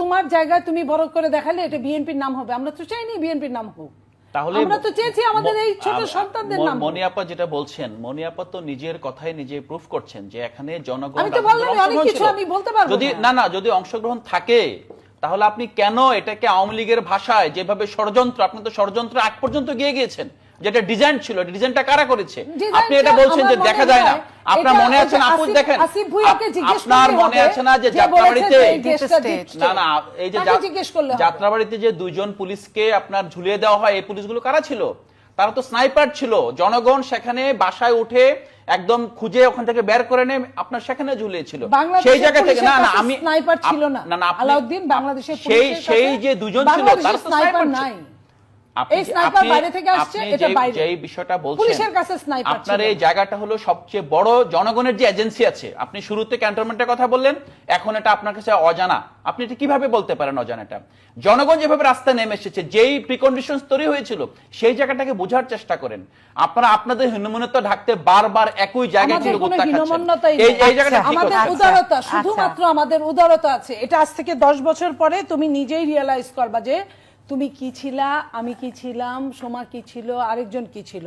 তোমার জায়গায় তুমি বড় করে দেখালে এটা বিএনপির নাম হবে। আমরা তো চাইনি বিএনপির নাম হোক, তাহলে আমরা তো চেয়েছি আমাদের এই ছোট সন্তানদের নাম। মনি আপা যেটা বলছেন, মনি আপা তো নিজের কথাই নিজে প্রুফ করছেন যে এখানে জনগণ আমি তো বললাম অনেক কিছু আমি বলতে পারবো যদি না যদি অংশগ্রহণ থাকে তাহলে আপনি কেন এটাকে আওয়ামী লীগের ভাষায় যেভাবে ষড়যন্ত্র, আপনি তো ষড়যন্ত্র আগ পর্যন্ত গিয়ে গিয়েছেন, যেটা ডিজাইন ছিল, ডিজাইনটা কারা করেছে? আপনি এটা বলছেন যে দেখা যায় না। আপনার মনে আছে না আপু, দেখেন আপনার মনে আছে না যে যাত্রাবাড়িতে, না এই যে যাত্রাবাড়িতে যে দুইজন পুলিশকে আপনার ঝুলিয়ে দেওয়া হয়, এই পুলিশগুলো কারা ছিল? তারা তো স্নাইপার ছিল। জনগণ সেখানে বাসায় উঠে একদম খুঁজে ওখান থেকে বের করে নিয়ে আপনার সেখানে ঝুলিয়েছিল। সেই জায়গা থেকে না আমি স্নাইপার ছিল না, আলাউদ্দিন বাংলাদেশের পুলিশের সেই যে দুজন ছিল তারা তো স্নাইপার নাই। এই স্নাইপার বাইরে থেকে আসছে, এটা বাইরে। যে বিষয়টা বলছেন পুলিশের কাছে স্নাইপার ছিল। আপনার এই জায়গাটা হলো সবচেয়ে বড় জনগণের যে এজেন্সি আছে। আপনি শুরুতে ক্যান্টনমেন্টের কথা বললেন, এখন এটা আপনার কাছে অজানা। আপনি এটা কিভাবে বলতে পারেন অজানাটা? জনগণ যেভাবে রাস্তায় নেমে এসেছে, যেই প্রিকন্ডিশনস তৈরি হয়েছিল, সেই জায়গাটাকে বোঝার চেষ্টা করেন। আপনারা আপনাদের হীনমন্যতা ঢাকতে বারবার একই জায়গায় ছিল গুত্তা খাচ্ছেন। এই জায়গাটা আমাদের উদারতা, শুধুমাত্র আমাদের উদারতা আছে। এটা আজ থেকে 10 বছর পরে তুমি নিজেই রিয়ালাইজ করবা যে তুমি কি ছিলা, আমি কি ছিলাম, সোমা কি ছিল, আরেকজন কি ছিল।